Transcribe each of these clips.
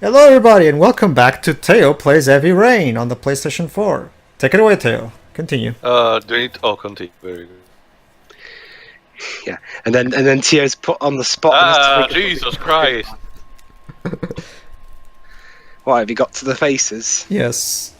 Hello everybody and welcome back to Teo Plays Heavy Rain on the PlayStation 4. Take it away, Teo. Continue. Do you need... Oh, continue. Very good. Yeah, and then Tio's put on the spot. And has to think of Jesus Christ! What have you got to the faces? Yes,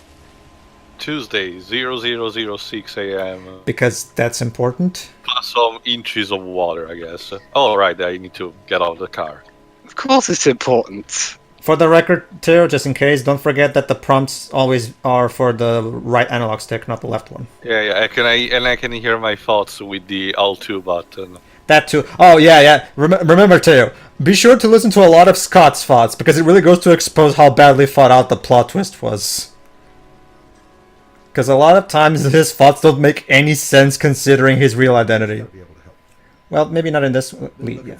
Tuesday, 0006 a.m. because that's important. Plus some inches of water, I guess. Oh, right, I need to get out of the car. Of course, it's important. For the record, Teo, just in case, don't forget that the prompts always are for the right analog stick, not the left one. Yeah, I can hear my thoughts with the L2 button. That too. Oh, yeah. Remember, Teo, be sure to listen to a lot of Scott's thoughts, because it really goes to expose how badly thought out the plot twist was. Because a lot of times his thoughts don't make any sense considering his real identity. Well, maybe not in this lead. Yeah.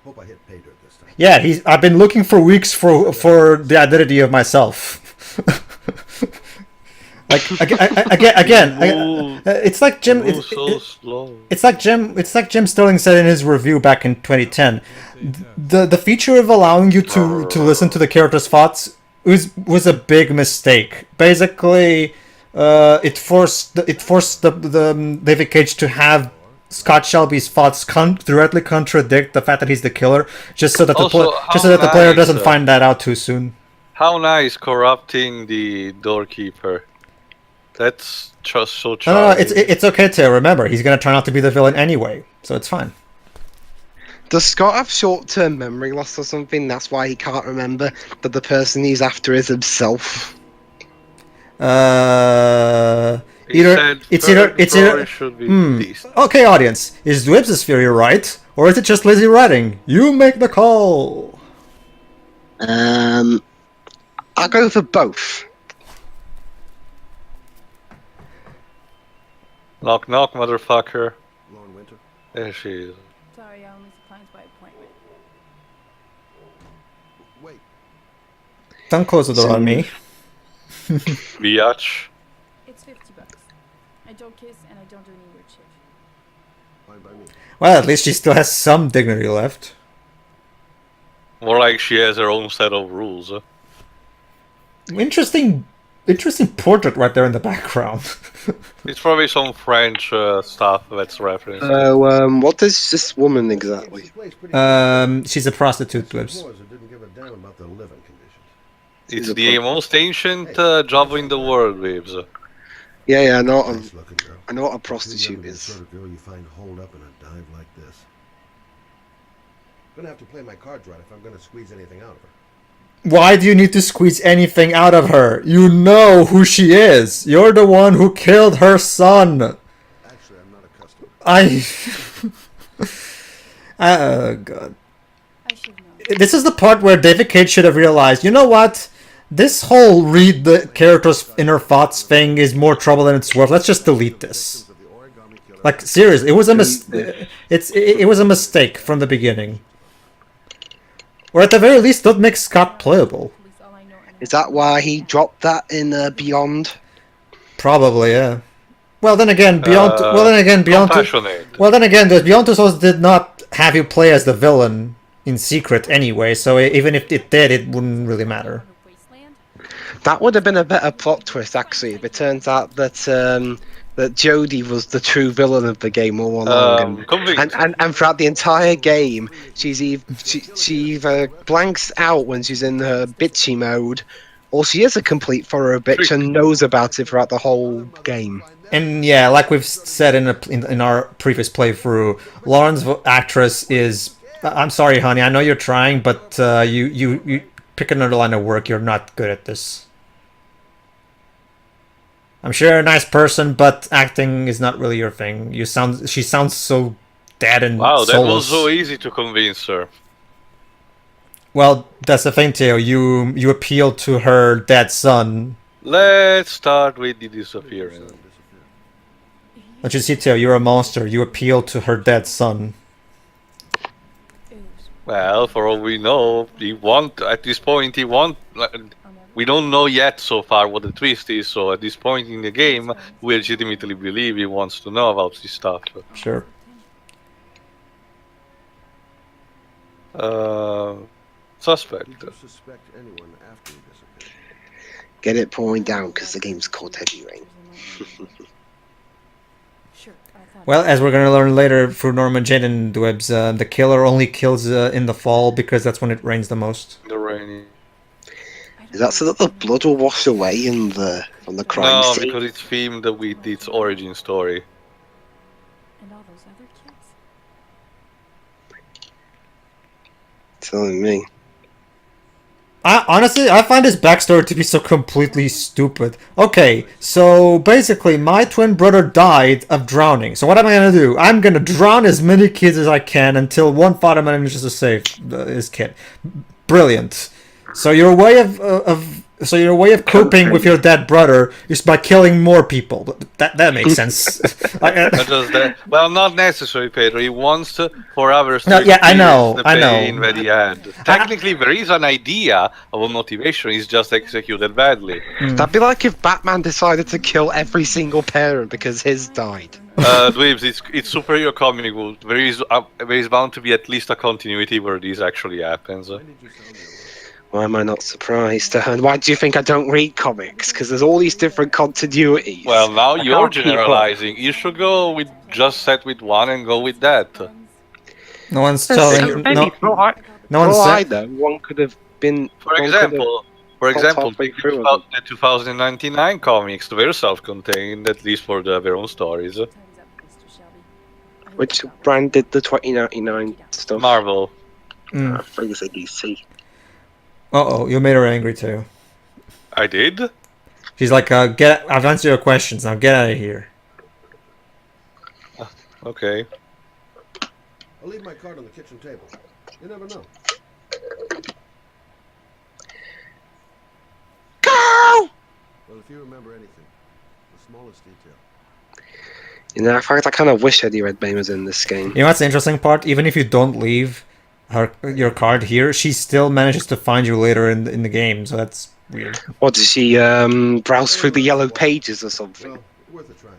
Hope I hit pay dirt this time. Yeah, I've been looking for weeks for the identity of myself. Like again, it's like Jim. It's like Jim Sterling said in his review back in 2010. The feature of allowing you to listen to the character's thoughts was a big mistake. Basically, it forced the David Cage to have Scott Shelby's thoughts directly contradict the fact that he's the killer, just so that the player doesn't find that out too soon. How nice corrupting the doorkeeper. That's just so charming. No, it's okay to remember. He's gonna turn out to be the villain anyway, so it's fine. Does Scott have short-term memory loss or something? That's why he can't remember that the person he's after is himself. It should be okay, audience. Is Dwebs' theory right, or is it just lazy writing? You make the call. I'll go for both. Knock knock, motherfucker. Long winter. There she is. Sorry, I only declines by appointment. Wait. Don't close the door on me. Biatch. It's $50. I don't kiss and I don't do any weird shit. Fine by me. Well, at least she still has some dignity left. More like she has her own set of rules. Interesting portrait right there in the background. It's probably some French stuff that's referenced. What is this woman exactly? She's a prostitute, Dwebs. Didn't give a damn about the living conditions. It's the most ancient job in the world, babes. Yeah, I know. Nice looking girl. I know what a You've prostitute never been the is. sort of girl you find holed up in a dive like this. Gonna have to play my cards right if I'm gonna squeeze anything out of her. Why do you need to squeeze anything out of her? You know who she is. You're the one who killed her son. Actually, I'm not a customer. Oh, God. I should know. This is the part where David Cage should have realized, you know what? This whole read the character's inner thoughts thing is more trouble than it's worth. Let's just delete this. Like, seriously, it was a it was a mistake from the beginning. Or at the very least, don't make Scott playable. At least all I know and Is that why he dropped that in Beyond? Probably, yeah. Well, then again, Beyond. Compassionate. Well, then again, the Beyond Two Souls did not have you play as the villain in secret anyway. So even if it did, it wouldn't really matter. Wasteland? That would have been a better plot twist, actually, if it turns out that that Jodie was the true villain of the game all along, and throughout the entire game, she either blanks out when she's in her bitchy mode, or she is a complete thorough bitch and knows about it throughout the whole game. And yeah, like we've said in our previous playthrough, Lauren's actress is. I'm sorry, honey. I know you're trying, but you pick another line of work. You're not good at this. I'm sure you're a nice person, but acting is not really your thing. She sounds so dead and Wow, that soulless. was so easy to convince her. Well, that's the thing, Theo. You appeal to her dead son. Let's start with the disappearance. Don't you see, Theo? You're a monster. You appeal to her dead son. Well, for all we know, at this point we don't know yet so far what the twist is, so at this point in the game, we legitimately believe he wants to know about this stuff. Sure. Suspect. Suspect anyone after he disappeared. Get it pouring down because the game's called Heavy Rain. Sure, I thought. Well, as we're gonna learn later through Norman Jayden Dwebs, the killer only kills in the fall because that's when it rains the most. The rain. Is that so that the blood will wash away from the crime No, scene? because it's themed with its origin story. And all those other kids. Telling me. Honestly, I find his backstory to be so completely stupid. Okay, so basically, my twin brother died of drowning. So what am I gonna do? I'm gonna drown as many kids as I can until one father manages to save his kid. Brilliant. So your way of coping with your dead brother is by killing more people. That makes sense. Well, not necessarily, Pedro. He wants to, for others to I know. the pain that he had. Technically, there is an idea of a motivation. It's just executed badly. That'd be like if Batman decided to kill every single parent because his died. Dweebs, it's superhero comic book. There is bound to be at least a continuity where this actually happens. Why am I not surprised? And why do you think I don't read comics? Because there's all these different continuities. Well, now you're can't keep up. generalizing. You should go with just set with one and go with that. No one's telling. No one's I saying. know. One could have been. For example, halfway through the 2099 comics, they're self-contained, at least for their own stories. Time's up, Mr. Shelby. I hope Which you got brand did the 2099 stuff? Marvel. I think it's a DC. Uh-oh, you made her angry too. I did? She's like, I've answered your questions, now get out of here. Okay. I'll leave my card on the kitchen table. You never know. Go! Well, if you remember anything, the smallest detail. You know, in fact, I kind of wish Eddie Redmayne was in this game. You know what's the interesting part? Even if you don't leave your card here, she still manages to find you later in the game, so that's weird. What, does she browse through the yellow pages or something? Well, worth a try.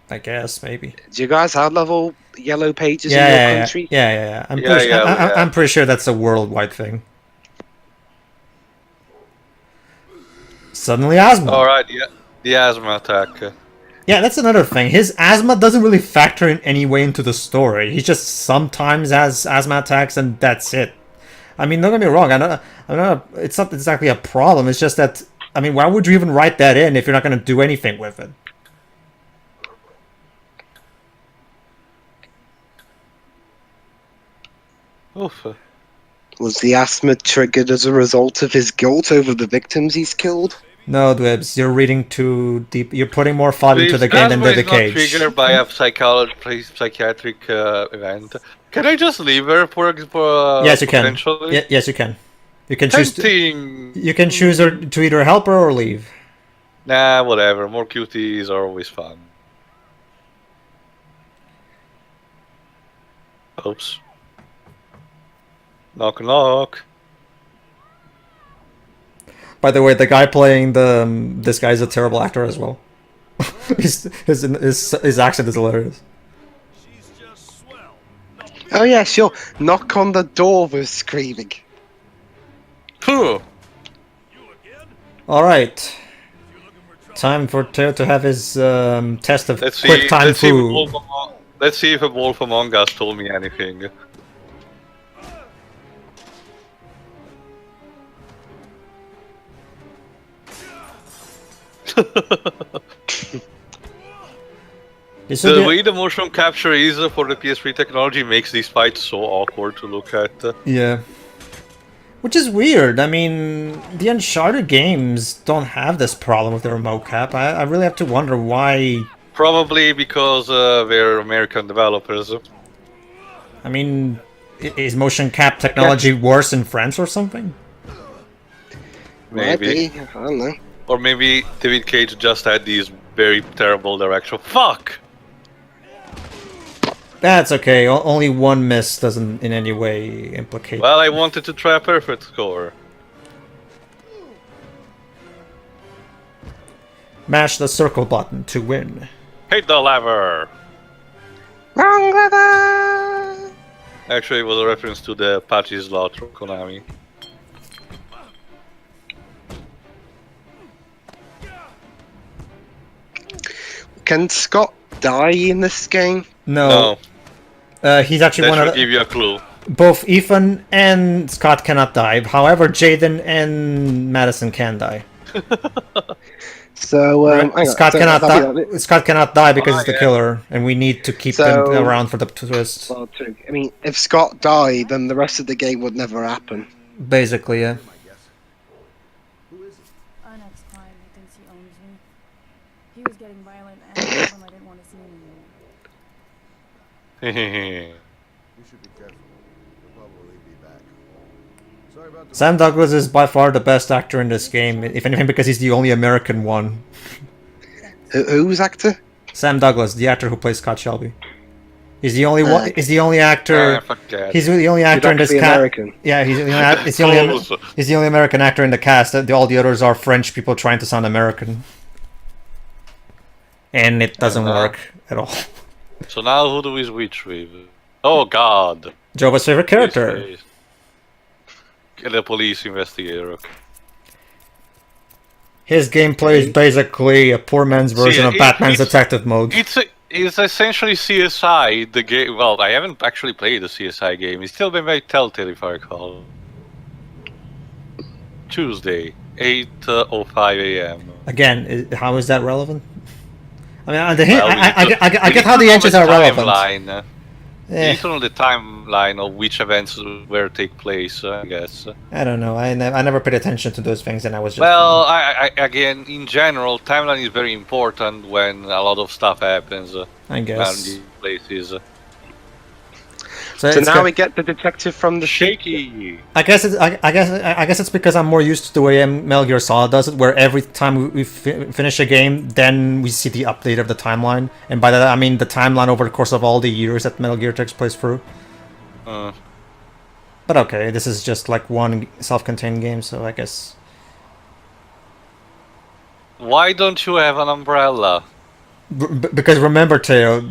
I guess, maybe. Do you guys have level yellow pages in your Yeah. country? Yeah. Yeah, I'm pretty sure that's a worldwide thing. Suddenly asthma. Alright, yeah. The asthma attack. Yeah, that's another thing. His asthma doesn't really factor in any way into the story. He just sometimes has asthma attacks, and that's it. I mean, don't get me wrong. It's not exactly a problem. It's just that, I mean, why would you even write that in if you're not going to do anything with it? Oof. Was the asthma triggered as a result of his guilt over the victims he's killed? No, Dwebs, you're reading too deep. You're putting more thought into the game than Asthma the is not cage. triggered by a psychiatric event. Can I just leave her for Yes, you can. potentially? Yes, you can. You can choose. Tempting. You can choose to either help her or leave. Nah, whatever. More cuties are always fun. Oops. Knock knock. By the way, the guy playing this guy is a terrible actor as well. his accent is hilarious. Oh yeah, sure. Knock on the door was screaming. Phew. All right. Time for Teo to have his test of quick time foo. Let's see if a wolf among us told me anything. The way the motion capture is for the PS3 technology makes these fights so awkward to look at. Yeah. Which is weird. I mean, the Uncharted games don't have this problem with the remote cap. I really have to wonder why. Probably because they're American developers. I mean, is motion cap technology worse in France or something? Maybe. I don't know. Or maybe David Cage just had these very terrible direction. Fuck! That's okay. Only one miss doesn't in any way implicate. Well, I wanted to try a perfect score. Mash the circle button to win. Hit the lever! Wrong lever! Actually, it was a reference to the Patchy's Law from Konami. Can Scott die in this game? No. He's actually That one of should give you a clue. Both Ethan and Scott cannot die. However, Jayden and Madison can die. So Scott cannot die because he's the killer, and we need to keep him around for the twist. Well, true. I mean, if Scott died, then the rest of the game would never happen. Basically, yeah. An ex-client who thinks he owns me. He was getting violent, and I told him I didn't want to see him anymore. You should be careful. He'll probably be back. Sorry about the... Sam Douglas is by far the best actor in this game, if anything, because he's the only American one. Who's actor? Sam Douglas, the actor who plays Scott Shelby. He's the only one. He's the only actor. He's the only actor in this cast. Yeah, he's the only American actor in the cast. All the others are French people trying to sound American, and it doesn't work at all. So now who do we switch with? Oh God! Joba's favorite character. The police investigator. Okay. His gameplay is basically a poor man's version of Batman's detective mode. It's essentially CSI, the game. Well, I haven't actually played the CSI game. It's still been very Telltale, if I recall. Tuesday, 8:05 a.m. Again, how is that relevant? I mean, I get how the entries are relevant. You don't know the timeline of which events where take place, I guess. I don't know. I never paid attention to those things, and I was just... Well, again, in general, timeline is very important when a lot of stuff happens. I guess. Around these places. So now we get the detective from the shaky. I guess it's because I'm more used to the way Metal Gear Solid does it, where every time we finish a game, then we see the update of the timeline, and by that I mean the timeline over the course of all the years that Metal Gear takes place through. But okay, this is just like one self-contained game, so I guess. Why don't you have an umbrella? Because remember, Teo,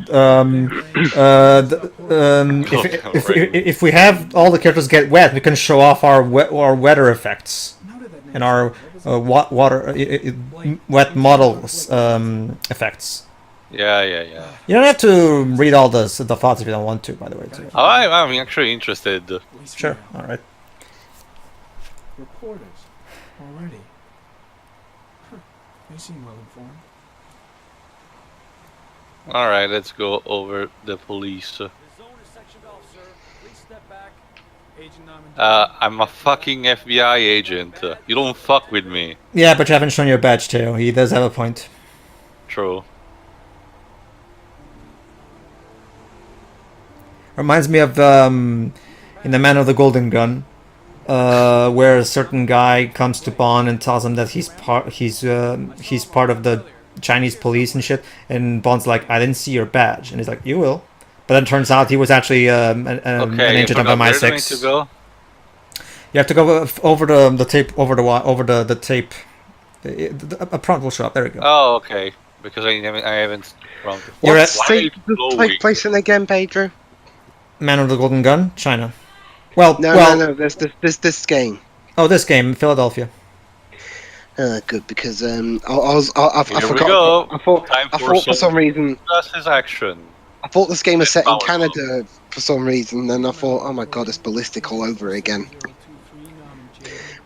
if we have all the characters get wet, we can show off our weather effects and our wet models effects. Yeah. You don't have to read all the thoughts if you don't want to, by the way. Too. I'm actually interested. Sure, all right. Reporters already. They seem well informed. Alright, let's go over the police. I'm a fucking FBI agent. You don't fuck with me. Yeah, but you haven't shown your badge, Teo. He does have a point. True. Reminds me of in The Man of the Golden Gun, where a certain guy comes to Bond and tells him that he's part of the Chinese police and shit, and Bond's like, I didn't see your badge, and he's like, you will. But then it turns out he was actually an agent of MI6. To go? You have to go over the tape, over the tape. A prompt will show up. There we go. Oh, okay. Because I haven't. What state does it take place in again, Pedro? Man of the Golden Gun, China. Well, no. There's this game. Oh, this game, Philadelphia. Good, because I thought for some reason. That's his action. I thought this game was set in Canada for some reason, and I thought, oh my god, it's ballistic all over again.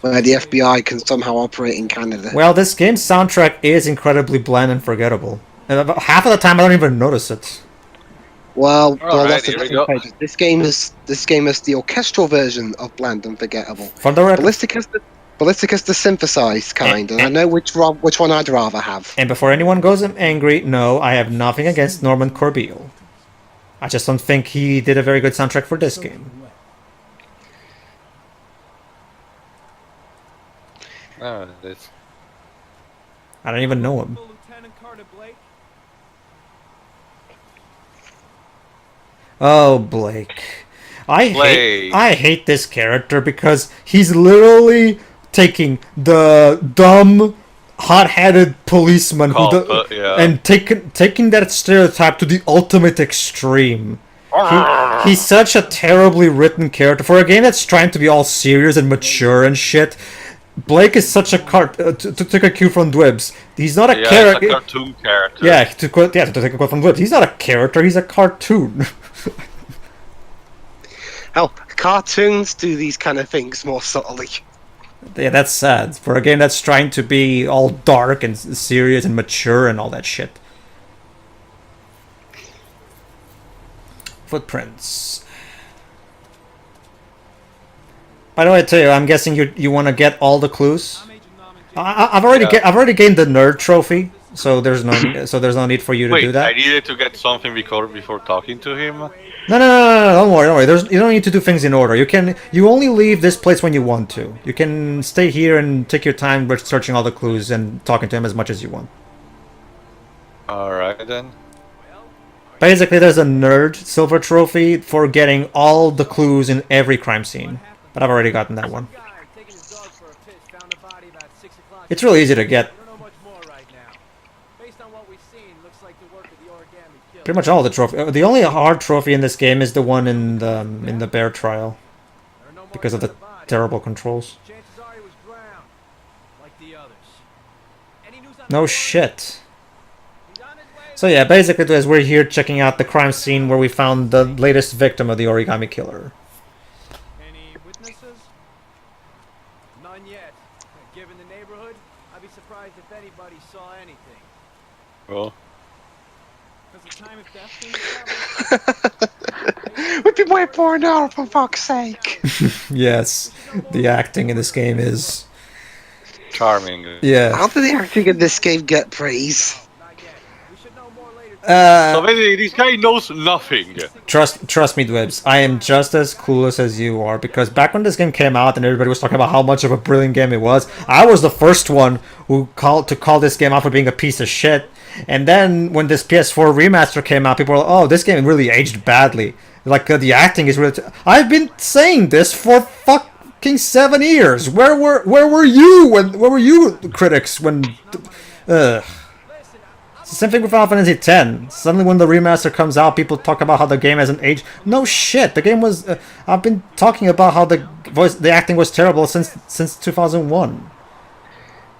Where the FBI can somehow operate in Canada. Well, this game's soundtrack is incredibly bland and forgettable. And about half of the time, I don't even notice it. Well, that's the thing. This game is the orchestral version of bland and forgettable. For the record, Ballistic is the synthesized kind, and I know which one I'd rather have. And before anyone goes angry, no, I have nothing against Norman Corbeil. I just don't think he did a very good soundtrack for this game. I don't even know him. Oh, Blake. I hate this character because he's literally taking the dumb, hot-headed policeman and taking that stereotype to the ultimate extreme. He's such a terribly written character for a game that's trying to be all serious and mature and shit. Blake is such a to take a cue from Dwibs. He's not a character. He's a cartoon character. Yeah, to take a quote from Dwibs. He's not a character. He's a cartoon. Hell, cartoons do these kind of things more subtly. Yeah, that's sad for a game that's trying to be all dark and serious and mature and all that shit. Footprints. By the way, I tell you, I'm guessing you want to get all the clues. I've already gained the nerd trophy, so there's no need for you to do that. I needed to get something before talking to him. No, don't worry. You don't need to do things in order. You only leave this place when you want to. You can stay here and take your time with searching all the clues and talking to him as much as you want. All right then. Basically, there's a nerd silver trophy for getting all the clues in every crime scene. But I've already gotten that one. It's really easy to get. Pretty much all the trophy. The only hard trophy in this game is the one in the bear trial, because of the terrible controls. No shit. So yeah, basically, as we're here checking out the crime scene where we found the latest victim of the origami killer. Well. We've been waiting for an hour, for fuck's sake. Yes, the acting in this game is charming. Yeah. How did the acting in this game get praise? So basically, this guy knows nothing. Trust me, Dwebs. I am just as clueless as you are, because back when this game came out and everybody was talking about how much of a brilliant game it was, I was the first one who called this game out for being a piece of shit. And then when this PS4 remaster came out, people were like, "Oh, this game really aged badly. Like the acting is really." I've been saying this for fucking 7 years. Where were you critics when? It's the same thing with Final Fantasy X. Suddenly, when the remaster comes out, people talk about how the game hasn't aged. No shit, the game was. I've been talking about how the acting was terrible since 2001.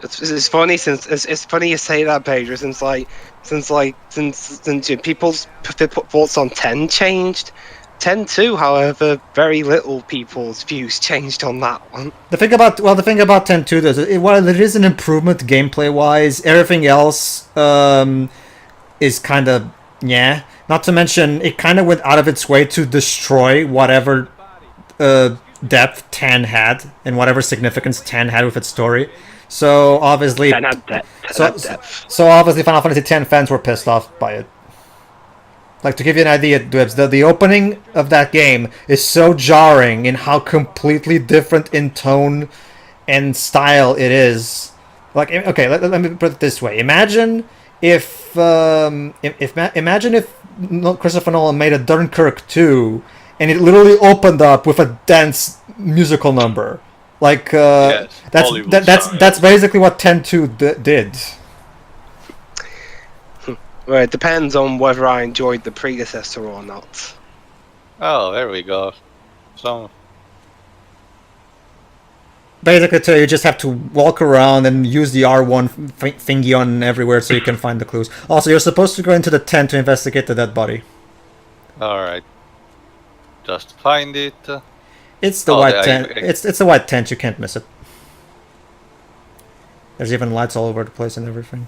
It's funny it's funny you say that, Pedro. Since people's thoughts on 10 changed. 10 too, however, very little people's views changed on that one. The thing about 10 too is, while it is an improvement gameplay wise, everything else is kind of yeah. Not to mention, it kind of went out of its way to destroy whatever depth 10 had and whatever significance 10 had with its story. So obviously, so obviously, Final Fantasy X fans were pissed off by it. Like, to give you an idea, Dwebs, the opening of that game is so jarring in how completely different in tone and style it is. Like, okay, let me put it this way: imagine if Christopher Nolan made a Dunkirk 2, and it literally opened up with a dance musical number. Like yes, that's basically what 10-2 did. Well, it depends on whether I enjoyed the predecessor or not. Oh, there we go. So basically, you just have to walk around and use the R1 thingy on everywhere so you can find the clues. Also, you're supposed to go into the tent to investigate the dead body. All right, just find it. It's the white tent. It's the white tent. You can't miss it. There's even lights all over the place and everything.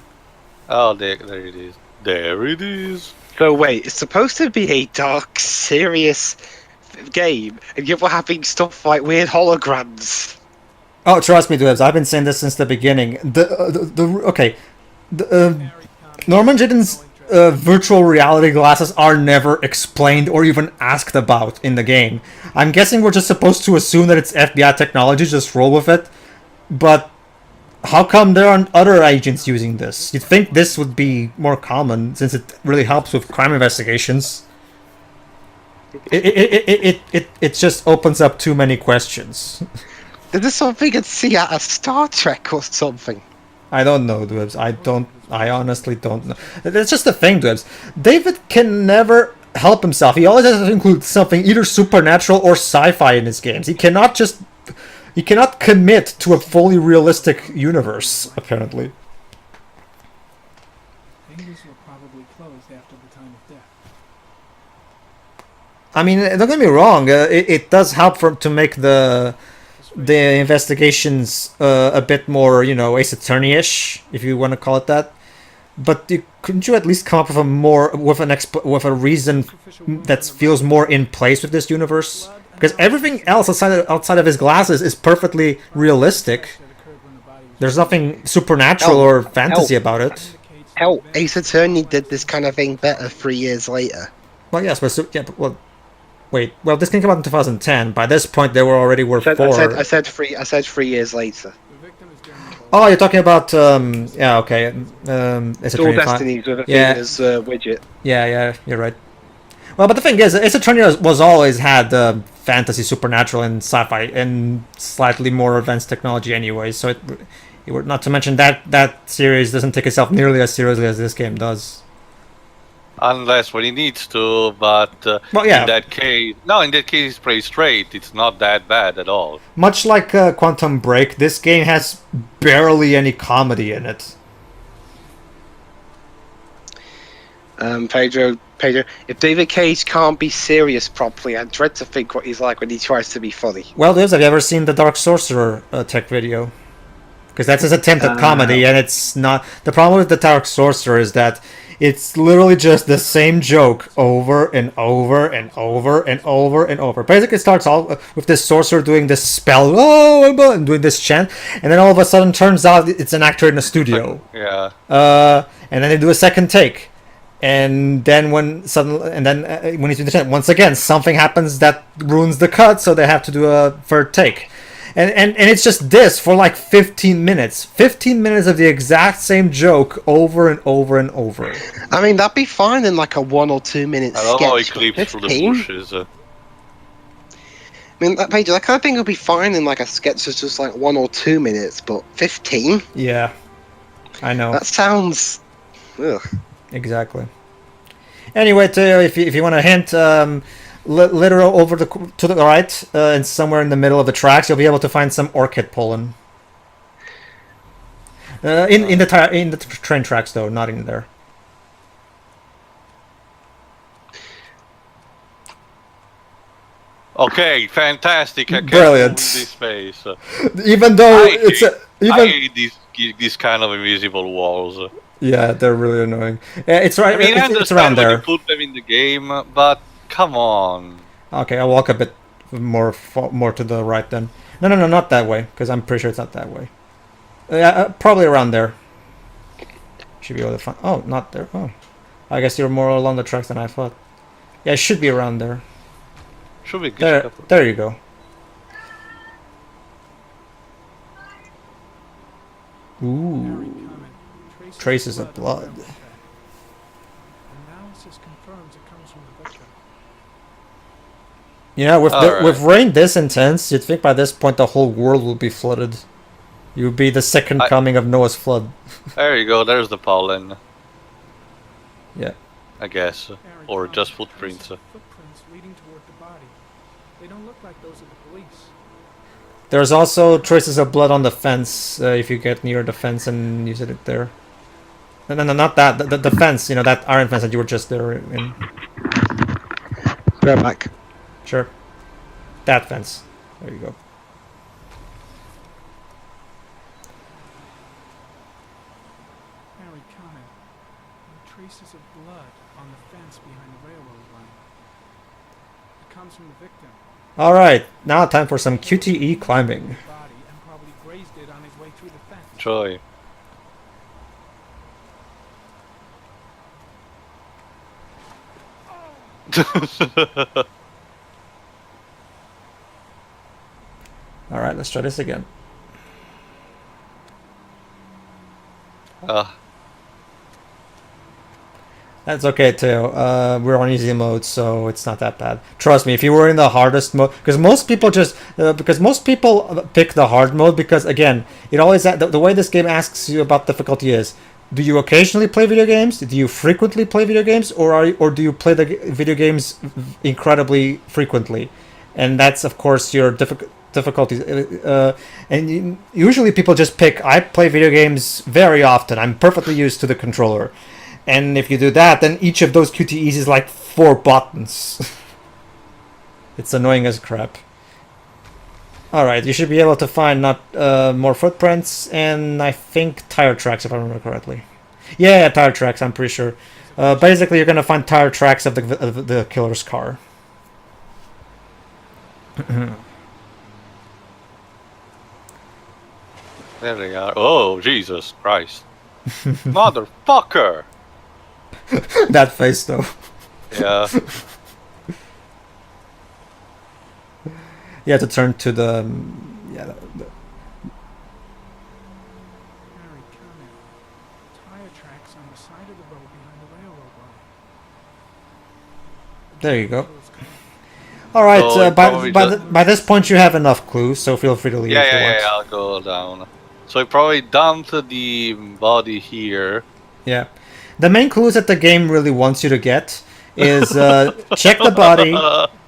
Oh, there it is. There it is. So wait, it's supposed to be a dark, serious game, and yet we're having stuff like weird holograms. Oh, trust me, Dwebs. I've been saying this since the beginning. Norman Jayden's virtual reality glasses are never explained or even asked about in the game. I'm guessing we're just supposed to assume that it's FBI technology, just roll with it. But how come there aren't other agents using this? You'd think this would be more common, since it really helps with crime investigations. It just opens up too many questions. Is this something you'd see out of Star Trek or something? I don't know, Dwebs. I honestly don't know. That's just the thing, Dwebs. David can never help himself. He always has to include something either supernatural or sci-fi in his games. He cannot just You cannot commit to a fully realistic universe, apparently. Things were probably closed after the time of death. I mean, don't get me wrong. It does help to make the investigations a bit more, Ace Attorney-ish, if you want to call it that. But couldn't you at least come up with with a reason that feels more in place with this universe? Because everything else outside of his glasses is perfectly realistic. There's nothing supernatural or fantasy about it. Hell, Ace Attorney did this kind of thing better 3 years later. Well, yes, but wait. Well, this can come out in 2010. By this point, there were 4. I said 3 years later. Oh, you're talking about yeah, okay. Ace Dual Attorney 5. Destinies with a Yeah. famous widget. Yeah, you're right. Well, but the thing is, Ace Attorney was always had fantasy, supernatural, and sci-fi, and slightly more advanced technology anyway. So not to mention that series doesn't take itself nearly as seriously as this game does. Unless when he needs to, but Well, yeah. in that case, it's pretty straight. It's not that bad at all. Much like Quantum Break, this game has barely any comedy in it. Pedro, if David Cage can't be serious properly, I dread to think what he's like when he tries to be funny. Well, have you ever seen the Dark Sorcerer tech video? Because that's his attempt at comedy, and it's not... The problem with the Dark Sorcerer is that it's literally just the same joke over and over and over and over and over. Basically, it starts all with this sorcerer doing this spell, and doing this chant, and then all of a sudden turns out it's an actor in a studio. Yeah. And then they do a second take. And then when he's doing the chant, once again, something happens that ruins the cut, so they have to do a third take. And it's just this for like 15 minutes. 15 minutes of the exact same joke over and over and over. I mean, that'd be fine in like a 1 or 2 minute sketch. I don't know, he creeps through the bushes. I mean, that kind of thing would be fine in like a sketch that's just like 1 or 2 minutes, but 15? Yeah, I know. That sounds... Ugh. Exactly. Anyway, if you want a hint, literal over to the right, and somewhere in the middle of the tracks, you'll be able to find some orchid pollen. In the train tracks, though, not in there. Okay, fantastic. I can't Brilliant. move this space. Even though I hate these kind of invisible walls. Yeah, they're really annoying. It's right. I mean, I it's around understand when there. you put them in the game, but come on. Okay, I'll walk a bit more to the right then. No, not that way, because I'm pretty sure it's not that way. Probably around there. Should be able to find. Oh, not there. Oh, I guess you're more along the tracks than I thought. Yeah, it should be around there. Should be There. There you go. Ooh. Traces of blood. Analysis confirms it comes from the victim. Yeah, with rain this intense, you'd think by this point the whole world will be flooded. You would be the second coming of Noah's flood. There you go. There's the pollen. Yeah. I guess, or just footprints. Footprints leading toward the body. They don't look like those of the police. There's also traces of blood on the fence if you get near the fence and use it there. No, not that. The fence, that iron fence that you were just there in. Go back. Sure. That fence. There you go. Harry Connor. Traces of blood on the fence behind the railroad line. It comes from the victim. Alright, now time for some QTE climbing. Body and probably grazed it on his way through the fence. Troy. Alright, let's try this again. That's okay too. We're on easy mode, so it's not that bad. Trust me, if you were in the hardest mode, because most people pick the hard mode because again, it always the way this game asks you about difficulty is: do you occasionally play video games? Do you frequently play video games, or do you play the video games incredibly frequently? And that's of course your difficulties, and usually people just pick. I play video games very often. I'm perfectly used to the controller, and if you do that, then each of those QTEs is like 4 buttons. It's annoying as crap. Alright, you should be able to find more footprints, and I think tire tracks, if I remember correctly. Yeah, tire tracks, I'm pretty sure. Basically, you're gonna find tire tracks of the killer's car. There they are. Oh, Jesus Christ. Motherfucker! That face, though. Yeah. You have to turn to the... yeah. Harry, come here. Tire tracks on the side of the road behind the railroad line. There you go. Alright, So by this point you have enough clues, so feel free to leave if you want. Yeah, I'll go down. So I probably dumped the body here. Yeah. The main clues that the game really wants you to get is check the body.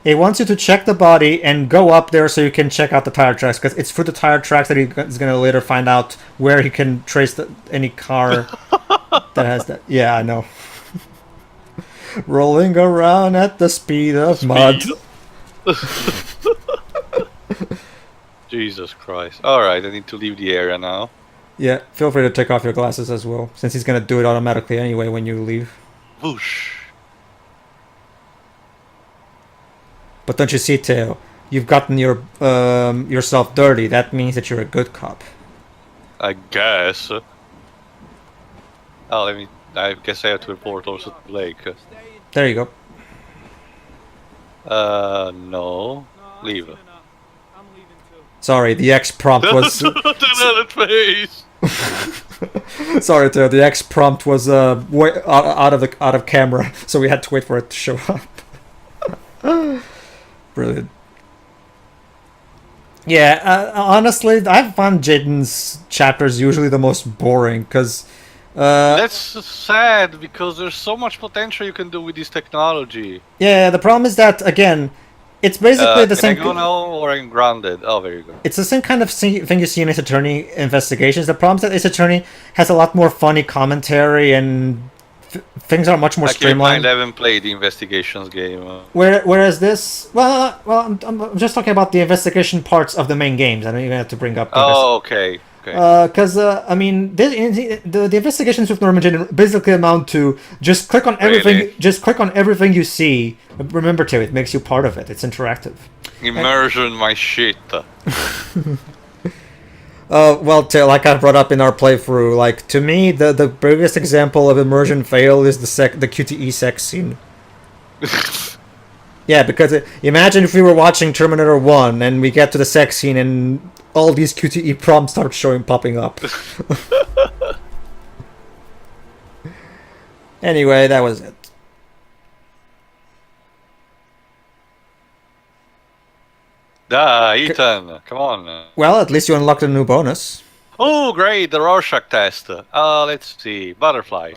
It wants you to check the body and go up there so you can check out the tire tracks, because it's through the tire tracks that he's going to later find out where he can trace any car that has that. Yeah, I know. Rolling around at the speed of mud. Jesus Christ. Alright, I need to leave the area now. Yeah, feel free to take off your glasses as well, since he's going to do it automatically anyway when you leave. Whoosh. But don't you see, Teo? You've gotten yourself dirty. That means that you're a good cop. I guess. Oh, I guess I have to report also to Blake. There you go. No. Leave. Sorry, the X prompt was... That face! Sorry, Teo, the X prompt was way out of camera, so we had to wait for it to show up. Brilliant. Yeah, honestly, I found Jayden's chapters usually the most boring, because... That's sad, because there's so much potential you can do with this technology. Yeah, the problem is that, again, it's basically the same... Can I go now, or I'm grounded? Oh, very good. It's the same kind of thing you see in Ace Attorney investigations. The problem is that Ace Attorney has a lot more funny commentary, and things are much more streamlined. I haven't played the investigations game. Whereas this, well, I'm just talking about the investigation parts of the main games. I don't even have to bring up. Oh, okay. Because I mean, the investigations with Norman Jayden basically amount to just click on everything. Really? Just click on everything you see. Remember, Tim, it makes you part of it. It's interactive. Immersion, my shit. Well, like I brought up in our playthrough, like to me, the biggest example of immersion fail is the QTE sex scene. Yeah, because imagine if we were watching Terminator 1 and we get to the sex scene and all these QTE prompts start popping up. Anyway, that was it. Ethan, come on. Well, at least you unlocked a new bonus. Oh, great, the Rorschach test. Let's see, butterfly.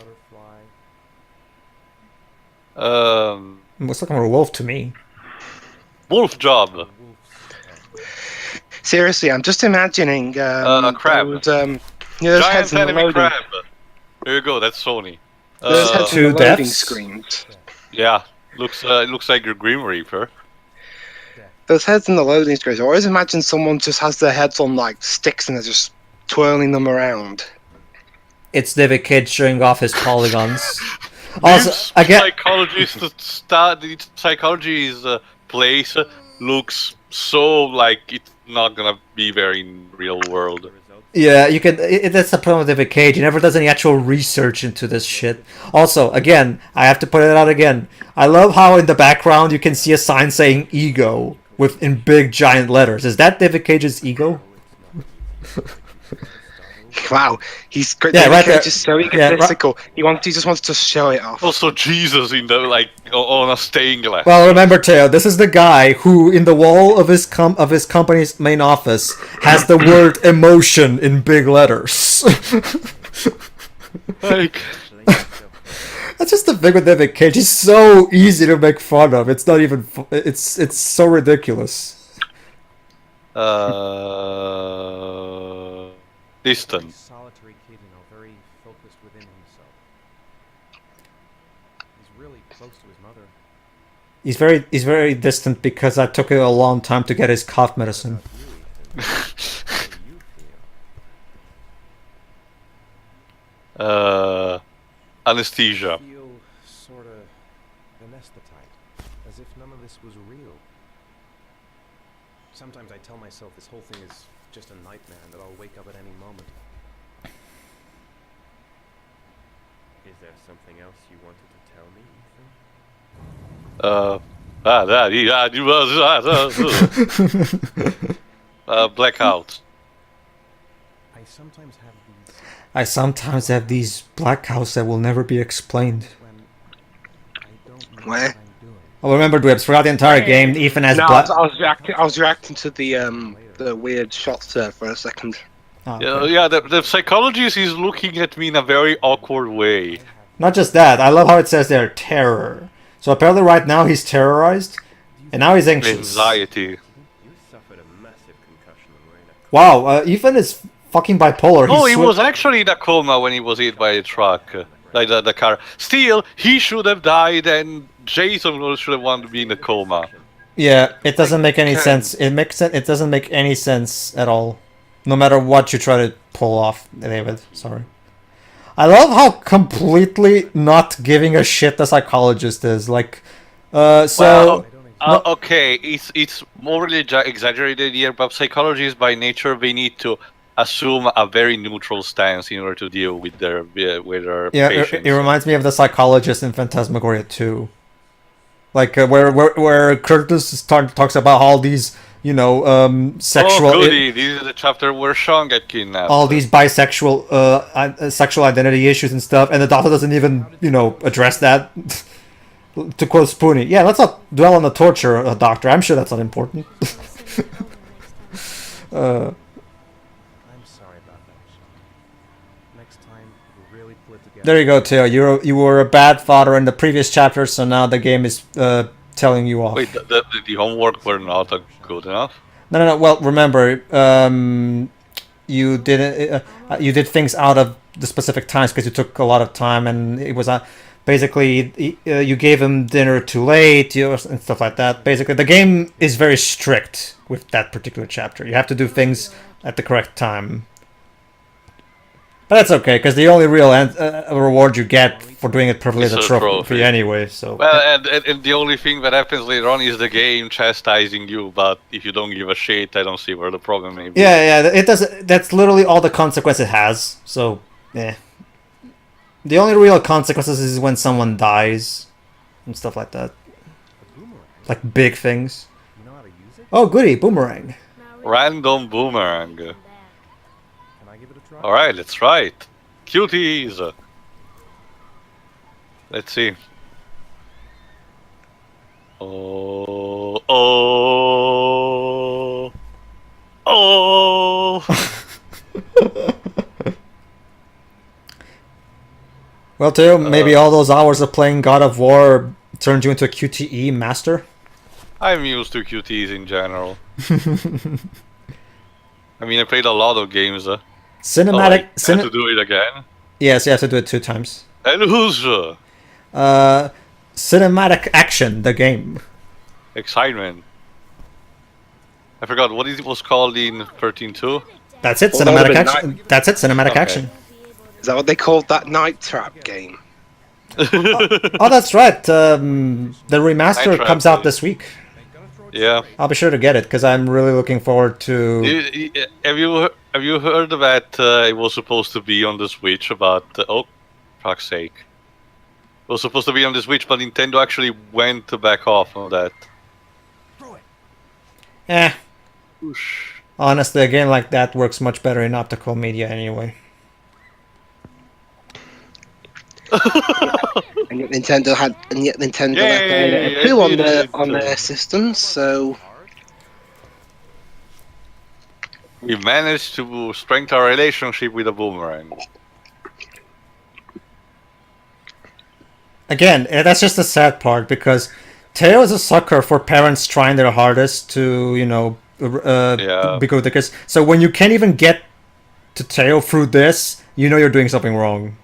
Looks like a wolf to me. Wolf job. Seriously, I'm just imagining crab. those, Giant heads in the enemy loading. crab. There you go, that's Sony. Those heads in Two the loading deaths? screens. Yeah, looks like your Grim Reaper. Those heads in the loading screens. I always imagine someone just has their heads on like sticks and they're just twirling them around. It's David Cage showing off his polygons. Also, again, The psychology's place looks so like it's not gonna be very in real world. yeah, you can. That's the problem with David Cage. He never does any actual research into this shit. Also, again, I have to put it out again. I love how in the background you can see a sign saying "ego" in big giant letters. Is that David Cage's ego? Wow, he's great. Yeah, right there. Just so egotistical. He just wants to show it off. Also, Jesus in the on a stained glass. Well, remember, Teo, this is the guy who, in the wall of his company's main office, has the word "emotion" in big letters. Like, That's just the thing with David Cage. He's so easy to make fun of. It's not even. It's so ridiculous. Distant. Solitary kid, very focused within himself. He's really close to his mother. He's very distant because I took a long time to get his cough medicine. Anesthesia. Feel sort of anesthetized, as if none of this was real. Sometimes I tell myself this whole thing is just a nightmare and that I'll wake up at any moment. Is there something else you wanted to tell me, Ethan? Blackout. I sometimes have these blackouts that will never be explained. when I don't know Where? what I'm doing. Oh, remember, Dwibs, throughout the entire game, Ethan has No, black... I was reacting to the weird shots there for a second. Oh, okay. Yeah, the psychologist is looking at me in a very awkward way. Not just that, I love how it says there, terror. So apparently right now he's terrorized, and now he's anxious. Anxiety. You suffered a massive concussion, Marina. Wow, Ethan is fucking bipolar. No, he swi- was actually in a coma when he was hit by a truck. Like the car. Still, he should have died and Jason should have wanted to be in a coma. Yeah, it doesn't make any sense. It doesn't make any sense at all. No matter what you try to pull off, David. Sorry. I love how completely not giving a shit the psychologist is. Like, Okay, it's morally exaggerated here, but psychologists by nature they need to assume a very neutral stance in order to deal with their patients. It reminds me of the psychologist in Phantasmagoria 2. Like where Curtis talks about all these, sexual. Oh, goody! This is the chapter where Sean got kidnapped. All these bisexual, sexual identity issues and stuff, and the doctor doesn't even, address that. To quote Spoonie, yeah, let's not dwell on the torture, doctor. I'm sure that's not important. I'm sorry about that, Sean. Next time, we'll really pull it together. There you go, Theo. You were a bad father in the previous chapter, so now the game is telling you off. Wait, the homework were not good enough? No. Well, remember, you did things out of the specific times because you took a lot of time, and it was basically you gave him dinner too late, and stuff like that. Basically, the game is very strict with that particular chapter. You have to do things at the correct time. But that's okay, because the only real reward you get for doing it perfectly is a trophy anyway. So. Well, and the only thing that happens later on is the game chastising you. But if you don't give a shit, I don't see where the problem may be. Yeah, it does. That's literally all the consequence it has. So, yeah. The only real consequences is when someone dies and stuff like that. Like big things. You know how to use it? Oh, goody, boomerang. Random boomerang. Can I give it a try? Alright, let's try it. Cuties! Let's see. Oh. Well, Theo, maybe all those hours of playing God of War turned you into a QTE master? I'm used to QTs in general. I mean, I played a lot of games. Cinematic... I have to do it again? Yes, you have to do it 2 times. And who's... Cinematic Action, the game. Excitement. I forgot, what it was called in 13.2? That's it, Well, Cinematic that would've Action. That's it, Cinematic Okay. Action. Is that what they called that Night Trap game? Oh, that's right. The remaster Night Trap, comes out this week. Yeah. I'll be sure to get it because I'm really looking forward to. Have you heard that it was supposed to be on the Switch? But oh, fuck's sake! It was supposed to be on the Switch, but Nintendo actually went back off on that. Whoosh. Honestly, a game like that works much better in optical media anyway. And yet Nintendo had Yay, left Bayonetta 2 on their systems, so We managed to strengthen our relationship with a boomerang. Again, that's just the sad part because Teo is a sucker for parents trying their hardest to, Because so when you can't even get to Teo through this, you know you're doing something wrong.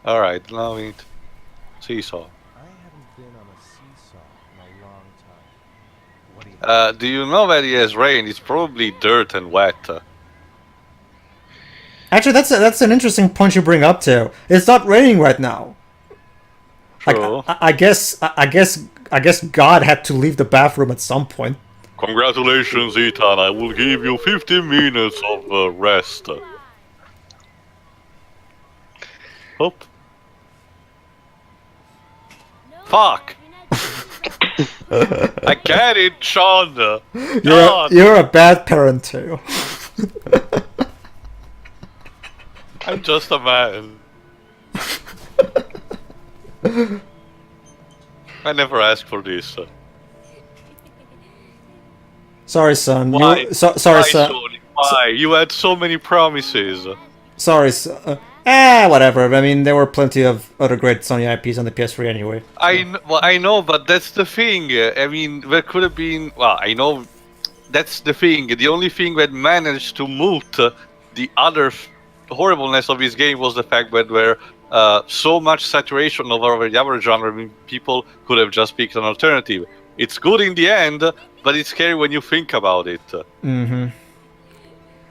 Alright, now we need seesaw. I haven't been on a seesaw in a long time. What do you Do you know that it has rained? It's probably dirt and wet. Actually, that's an interesting point you bring up, Teo. It's not raining right now. True. I guess God had to leave the bathroom at some point. Congratulations, Ethan. I will give you 15 minutes of rest. Hop. Fuck! I get it, Sean! You're a bad parent, Teo. I'm just a man. I never asked for this. Sorry, son. Why? Sorry, Why, son. Sony? Why? You had so many promises. Sorry, son. Whatever. I mean, there were plenty of other great Sony IPs on the PS3 anyway. I know, but that's the thing. I mean, there could have been... Well, I know that's the thing. The only thing that managed to mute the other horribleness of this game was the fact that there so much saturation over the other genre. I mean, people could have just picked an alternative. It's good in the end, but it's scary when you think about it. Mm-hmm.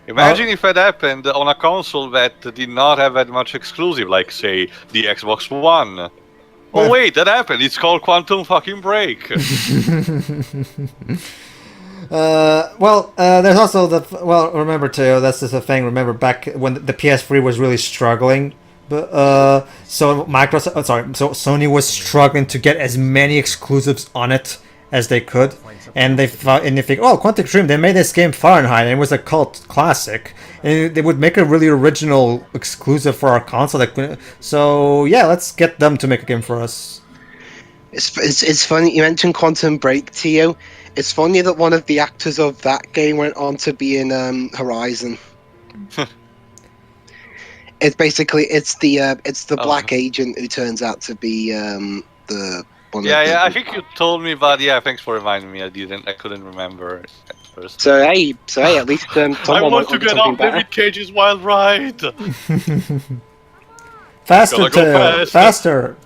Imagine if that happened on a console that did not have that much exclusive, like, say, the Xbox One. Oh wait, that happened. It's called Quantum fucking Break. There's also remember, Teo, that's just a thing. Remember back when the PS3 was really struggling, but so Sony was struggling to get as many exclusives on it as they could, and they think, oh, Quantic Dream, they made this game Fahrenheit, and it was a cult classic, and they would make a really original exclusive for our console. So yeah, let's get them to make a game for us. It's funny you mentioned Quantum Break, Teo. It's funny that one of the actors of that game went on to be in Horizon. It's the black agent who turns out to be the one. Yeah, I think you told me, but yeah, thanks for reminding me. I couldn't remember at first. So hey, at least someone I want to get off better. David Cage's wild ride. Faster, Teo, faster.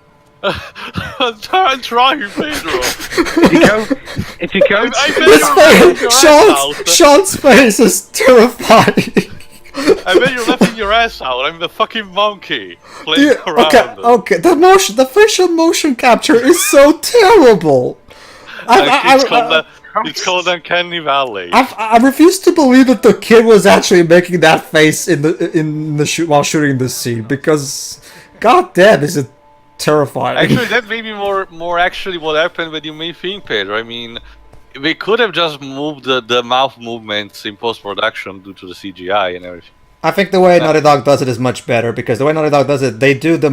I'm trying, Pedro. If you go, Sean's face is terrifying. I bet you're laughing your ass out. I'm the fucking monkey playing around. Okay. The facial motion capture is so terrible. It's called Uncanny Valley. I refuse to believe that the kid was actually making that face in the shoot while shooting the scene, because god damn, is it terrifying. Actually, that may be more actually what happened than you may think, Pedro. I mean, they could have just moved the mouth movements in post-production due to the CGI and everything. I think the way Naughty Dog does it is much better, because the way Naughty Dog does it, they do the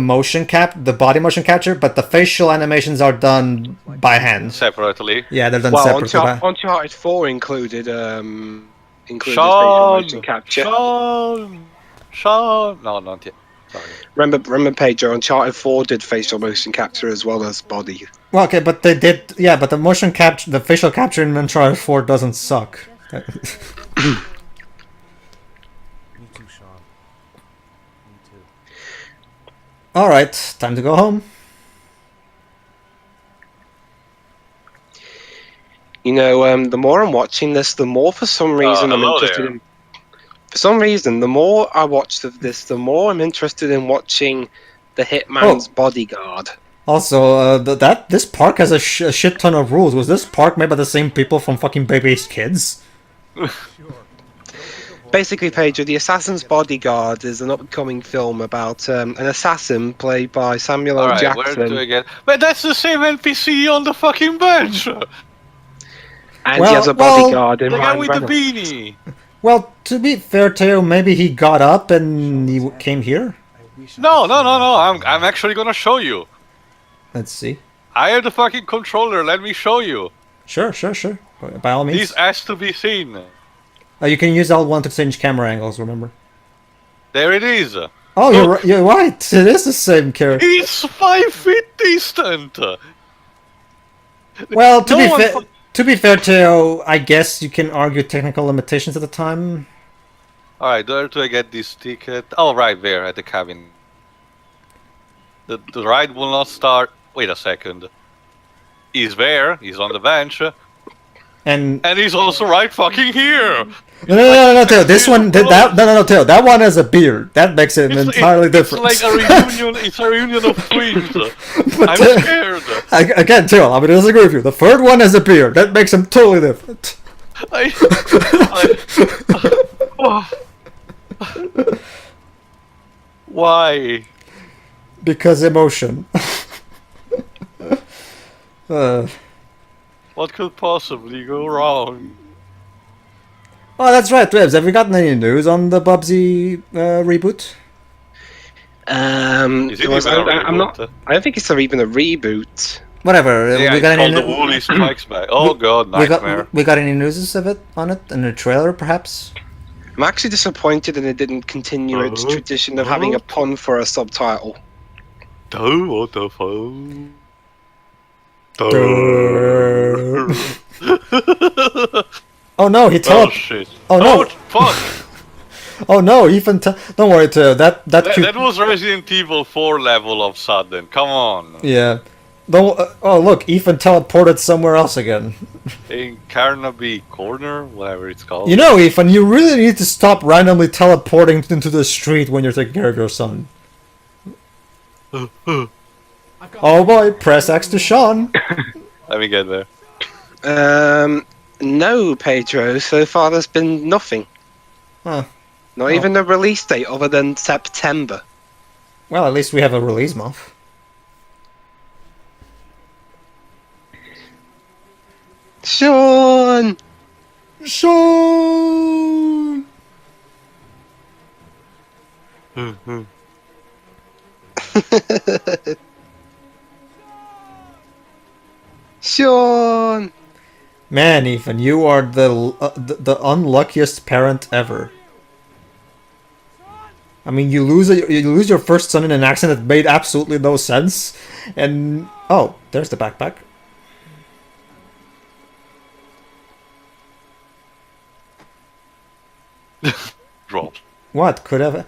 body motion capture, but the facial animations are done by hand. Separately. Yeah, they're done separately. Uncharted 4 included facial motion capture. Sean! No, not yet. Sorry. Remember, Pedro, Uncharted 4 did facial motion capture as well as body. Well, okay, but they did, yeah, but the facial capture in Uncharted 4 doesn't suck. Me too, Sean. Me too. Alright, time to go home. You know, the more I'm watching this, the more for some reason I'm interested in. For some reason, the more I watch this, the more I'm interested in watching the Hitman's Bodyguard. Also, this park has a shit ton of rules. Was this park made by the same people from fucking Baby's Kids? Basically, Pedro, The Assassin's Bodyguard is an upcoming film about an assassin played by Samuel L. Jackson. Where do I get? But that's the same NPC on the fucking bench! And he has a bodyguard in the guy Ryan with Reynolds. the beanie! Well, to be fair, Teo, maybe he got up and he came here? No, I'm actually gonna show you. Let's see. I have the fucking controller, let me show you. Sure. By all means. This has to be seen. You can use L1 to change camera angles, remember? There it is. Oh, you're right. It is the same character. He's 5 feet distant. Well, to To be fair, Theo, I guess you can argue technical limitations at the time. Alright, where do I get this ticket? Oh, right there at the cabin. The ride will not start. Wait a second. He's there. He's on the bench. And he's also right fucking here. No, Theo. This one, no, Theo. That one has a beard. That makes it entirely different. It's like a reunion. It's a reunion of twins. I'm scared. Again, Theo, I'm gonna disagree with you. The third one has a beard. That makes him totally different. Why? Because emotion. What could possibly go wrong? Oh, that's right, Dwebs. Have we gotten any news on the Bubsy reboot? Is it even a reboot? I'm not. I don't think it's even a reboot. Whatever. Yeah, we got it's any called the Woolly Strikes Back. Oh god, nightmare. We got any news of it on it in the trailer, perhaps? I'm actually disappointed that it didn't continue its tradition of having a pun for a subtitle. What the fuck? Oh no, he Oh shit. Oh no. Fuck. Oh no, Ethan. Don't worry, Theo. That was Resident Evil 4 level of sudden. Come on. Yeah. Don't. Oh look, Ethan teleported somewhere else again. In Carnaby Corner, whatever it's called. You know, Ethan, you really need to stop randomly teleporting into the street when you're taking care of your son. Oh boy, press X to Sean. Let me get there. No, Pedro. So far, there's been nothing. Huh. Not even a release date other than September. Well, at least we have a release month. Sean! Sean! Sean! Man, Ethan, you are the unluckiest parent ever. I mean, you lose your first son in an accident that made absolutely no sense, and oh, there's the backpack. Dropped. What could have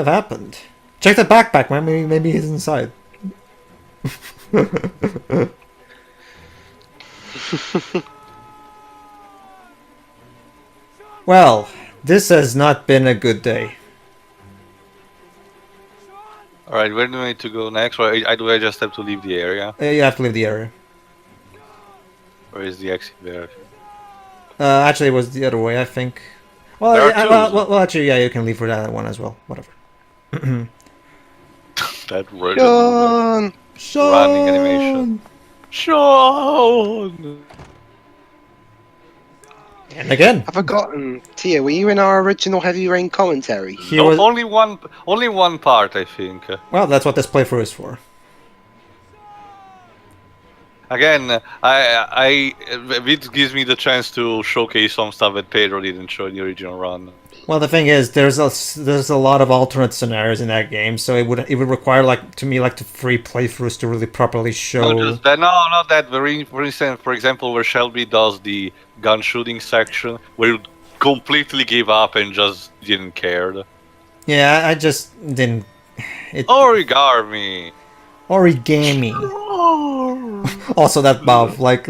happened? Check the backpack, man. Maybe he's inside. Well, this has not been a good day. Alright, where do I need to go next? Or do I just have to leave the area? You have to leave the area. Or is the exit there? Actually, it was the other way, I think. Well, well, actually, yeah, you can leave for that one as well. Whatever. That running animation. Sean! And again, I've forgotten. Tia, were you in our original Heavy Rain commentary? Only one part, I think. Well, that's what this playthrough is for. Again, it gives me the chance to showcase some stuff that Pedro didn't show in the original run. Well, the thing is, there's a lot of alternate scenarios in that game, so it would require like 3 playthroughs to really properly show. Not that. For instance, for example, where Shelby does the gun shooting section, where you completely gave up and just didn't care. Yeah, I just didn't. Origami. Also, that mouth, like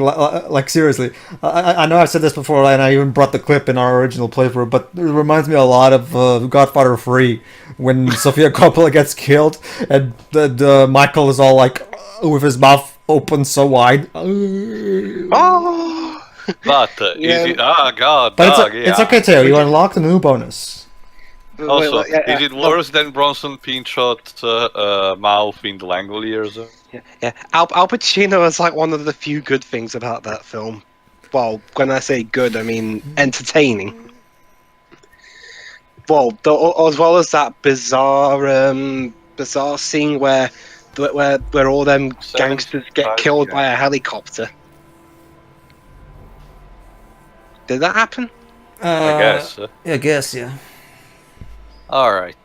seriously, I know I've said this before, and I even brought the clip in our original playthrough, but it reminds me a lot of Godfather 3, when Sofia Coppola gets killed, and the Michael is all like with his mouth open so wide. Oh! But Yeah. is it? Oh god, But dog, it's yeah. okay, Theo. You unlocked a new bonus. Also, is it worse than Bronson Pinchot's mouth in the Langoliers? Yeah. Al Pacino is like one of the few good things about that film. Well, when I say good, I mean entertaining. Well, as well as that bizarre scene where all them gangsters get killed by a helicopter. Did that happen? I guess. I guess, yeah. Alright.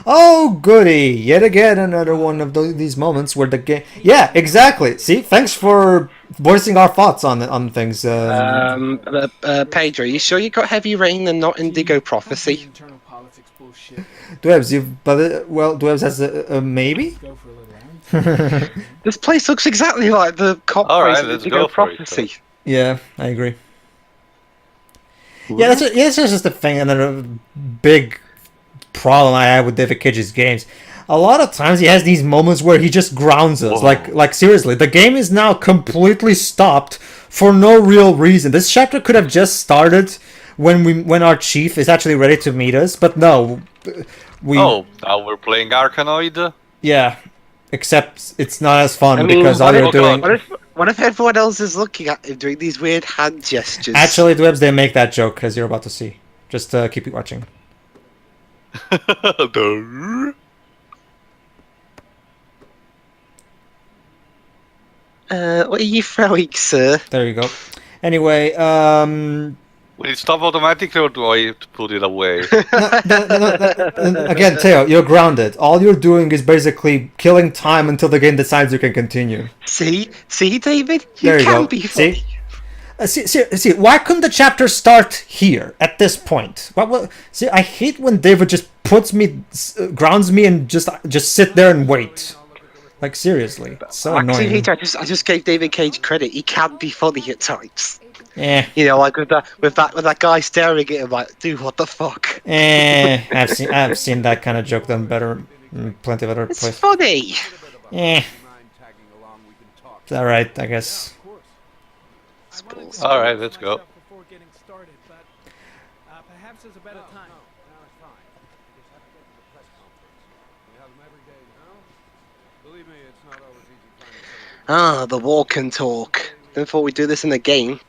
Oh, goody! Yet again, another one of these moments where the game... Yeah, exactly! See, thanks for voicing our thoughts on things. Pedro, you sure you got Heavy Rain and not Indigo Prophecy? Internal politics bullshit. Dwebs, Dwebs has a maybe. Go for a little round. This place looks exactly like the cop place in let's Indigo go for it, Prophecy. Yeah, I agree. Yeah, that's just the thing. Another big problem I have with David Cage's games. A lot of times he has these moments where he just grounds us. Like seriously, the game is now completely stopped for no real reason. This chapter could have just started when our chief is actually ready to meet us, but no. Now we're playing Arkanoid? Yeah. Except it's not as fun because all you're doing... What if everyone else is looking at him doing these weird hand gestures? Actually, Dwebs, they make that joke, as you're about to see. Just keep watching. What are you throwing, sir? There you go. Anyway, Will it stop automatically or do I have to put it away? Again, Teo, you're grounded. All you're doing is basically killing time until the game decides you can continue. See, David, There you can go. be funny. See, why couldn't the chapter start here at this point? See, I hate when David just grounds me and just sit there and wait. Like seriously, it's so annoying. Actually, I just gave David Cage credit. He can be funny at times. Yeah. You know, like with that guy staring at him like, dude, what the fuck? I've seen that kind of joke done better in plenty of other places. It's funny. It's alright, I guess. Alright, let's go. Before getting started, but perhaps there's a better time. Ah, the walk and talk. Before we do this in the game.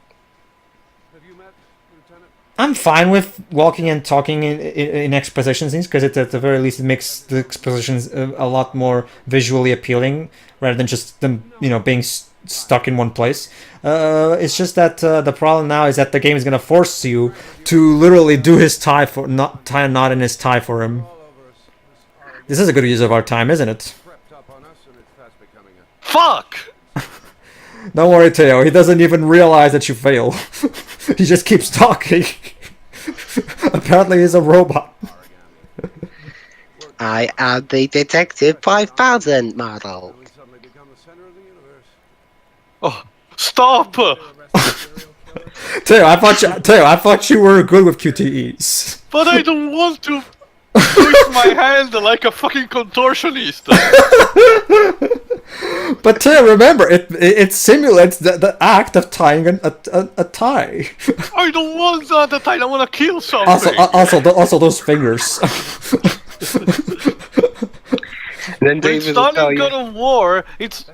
I'm fine with walking and talking in exposition scenes because at the very least it makes the expositions a lot more visually appealing rather than just them, being stuck in one place. It's just that the problem now is that the game is gonna force you to literally do his tie a knot in his tie for him. This is a good use of our time, isn't it? Fuck! Don't worry, Teo. He doesn't even realize that you fail. He just keeps talking. Apparently, he's a robot. I am the Detective 5000 model. Oh, stop! Teo, I thought you were good with QTEs. But I don't want to twist my hand like a fucking contortionist. But Teo, remember, it simulates the act of tying a tie. I don't want that tie. I want to kill something. Also those fingers. Then when Stalin God of War, it's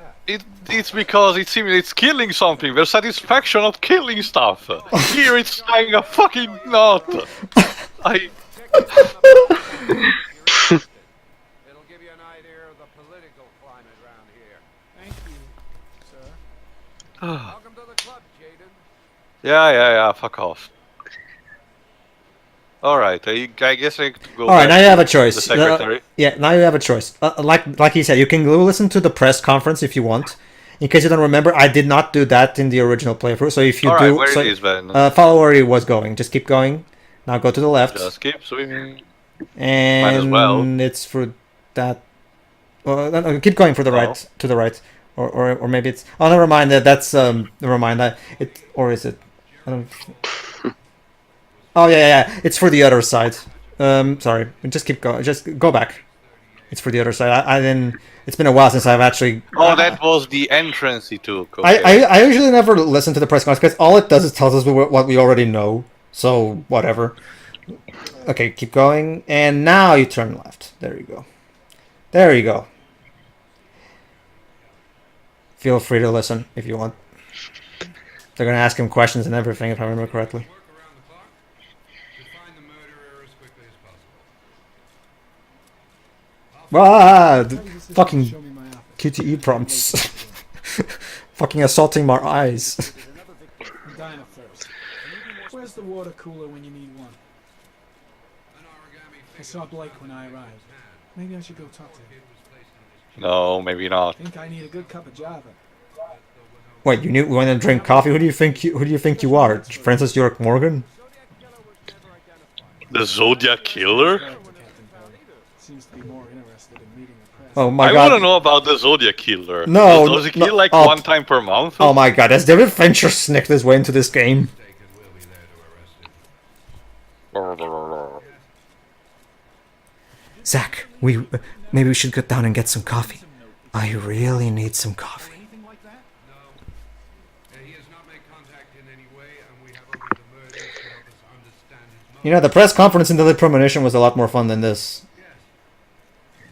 because it simulates killing something. There's satisfaction of killing stuff. Here it's tying a fucking knot. It'll give you an idea of the political climate around here. Thank you, sir. Welcome to the club, Jayden. Yeah, fuck off. Alright, I guess I go. Alright, now you have a choice. The secretary. Now you have a choice. Like he said, you can go listen to the press conference if you want. In case you don't remember, I did not do that in the original playthrough. So if you do, where it is, then. Follow where he was going. Just keep going. Now go to the left. Just keep swimming. And might as well. It's for that. No, keep going for the right, to the right, or maybe it's. Oh, never mind. That's never mind. It or is it? I don't. Oh yeah. It's for the other side. Sorry. Just keep going. Just go back. It's for the other side. I didn't. It's been a while since I've actually. Oh, that was the entrance he took. Okay. I usually never listen to the press conference because all it does is tells us what we already know. So whatever. Okay, keep going, and now you turn left. There you go. There you go. Feel free to listen if you want. They're gonna ask him questions and everything, if I remember correctly. Ah, fucking QTE prompts. Fucking assaulting my eyes. I'm dying of thirst. Where's the water cooler when you need one? I saw Blake when I arrived. Maybe I should go talk to him. No, maybe not. I think I need a good cup of Java. What, you want to drink coffee? Who do you think you are? Francis York Morgan? The Zodiac Killer? Seems to be more interested in meeting the press. Oh my I god. want to know about the Zodiac Killer. No, Does he no, kill like oh, one time per month? Oh my god, has David Fincher sneaked his way into this game? Zach, maybe we should get down and get some coffee. I really need some coffee. You know, the press conference in the Premonition was a lot more fun than this.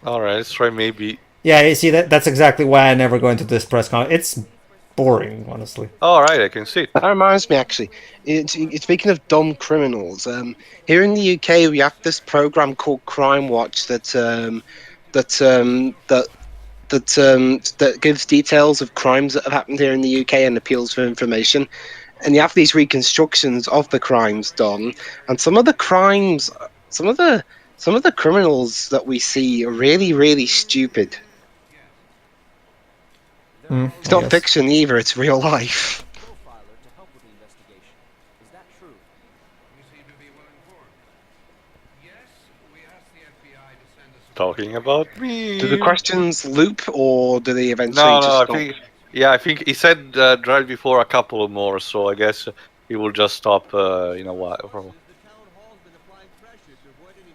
Alright, let's try maybe... Yeah, you see, that's exactly why I never go into this press conference. It's boring, honestly. Alright, I can see it. That reminds me, actually. Speaking of dumb criminals, here in the UK we have this program called Crime Watch that gives details of crimes that have happened here in the UK and appeals for information. And you have these reconstructions of the crimes done, and some of the criminals that we see are really, really stupid. It's not fiction either; it's real life. Talking about me. Do the questions loop, or do they eventually No, just I stop? I think he said right before a couple more, so I guess he will just stop in a while.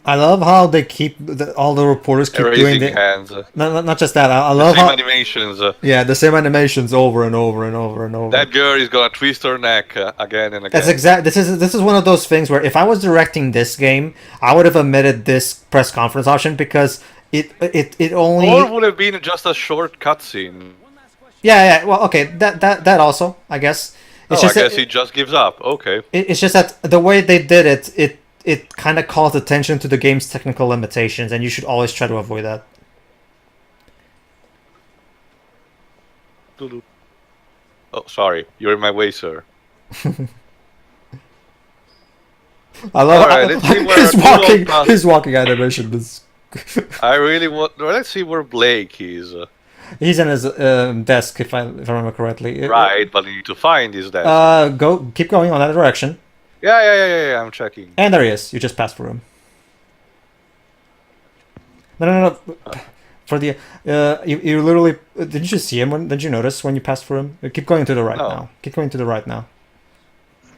I love how they keep all the reporters keep doing the hands. Not just that. I love same how animations. Yeah, the same animations over and over and over and over. That girl is gonna twist her neck again and again. That's exact. This is one of those things where if I was directing this game, I would have omitted this press conference option because it only. Or would have been just a short cutscene. Yeah. Well, okay. That also, I guess. It's just I guess he just gives up. Okay. It's just that the way they did it kind of calls attention to the game's technical limitations, and you should always try to avoid that. Oh, sorry. You're in my way, sir. I love right, his walking animation. I really want. Let's see where Blake is. He's in his desk, if I remember correctly. Right, but you need to find his desk. Keep going on that direction. Yeah. I'm checking. And there he is. You just passed through him. No. For the you literally didn't you see him? Did you notice when you passed through him? Keep going to the right now. Keep going to the right now.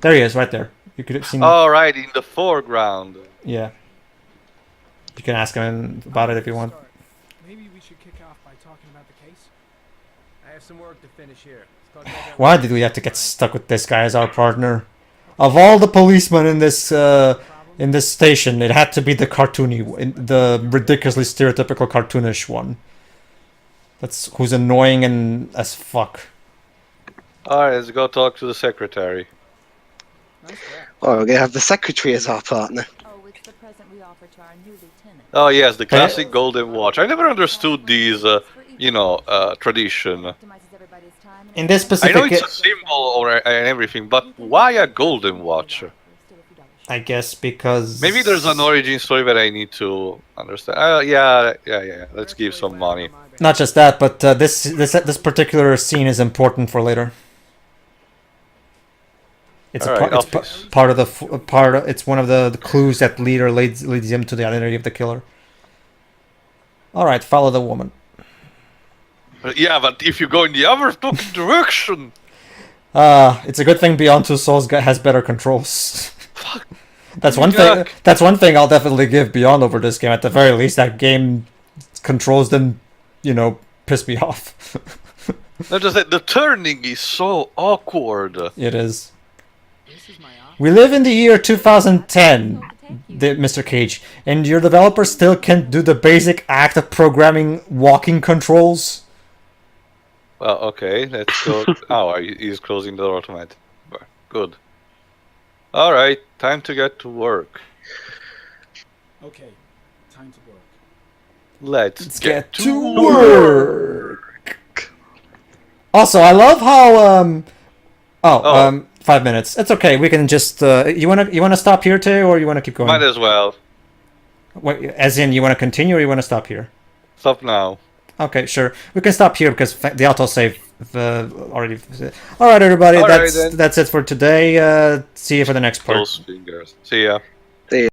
There he is, right there. You could have seen. Oh, right, in the foreground. Yeah. You can ask him about it if you want. Maybe we should kick off by talking about the case. I have some work to finish here. Why did we have to get stuck with this guy as our partner? Of all the policemen in this station, it had to be the the ridiculously stereotypical cartoonish one. That's who's annoying and as fuck. Alright, let's go talk to the secretary. Oh, we're gonna have the secretary as our partner. Oh, it's the present we offer to our new lieutenant. Oh yes, the classic golden watch. I never understood these, tradition. In this specific, I know it's a symbol and everything, but why a golden watch? I guess because maybe there's an origin story that I need to understand. Yeah. Let's give some money. Not just that, but this particular scene is important for later. It's part of the it's one of the clues that leads him to the identity of the killer. All right, follow the woman. Yeah, but if you go in the other direction. It's a good thing Beyond Two Souls has better controls. Fuck. That's one thing. That's one thing I'll definitely give Beyond over this game. At the very least, that game controls didn't, piss me off. No, just that the turning is so awkward. It is. We live in the year 2010, Mr. Cage, and your developer still can't do the basic act of programming walking controls. Well, okay, let's go. Oh, he's closing the door automatically. Good. Alright, time to get to work. Okay, time to work. Let's get to work. Also, I love how 5 minutes. It's okay. We can just you wanna stop here too, or you wanna keep going? Might as well. What, as in, you wanna continue or you wanna stop here? Stop now. Okay, sure. We can stop here because the autosave already. All right, everybody. All right, that's it for today. See you for the next part. Close fingers. See ya.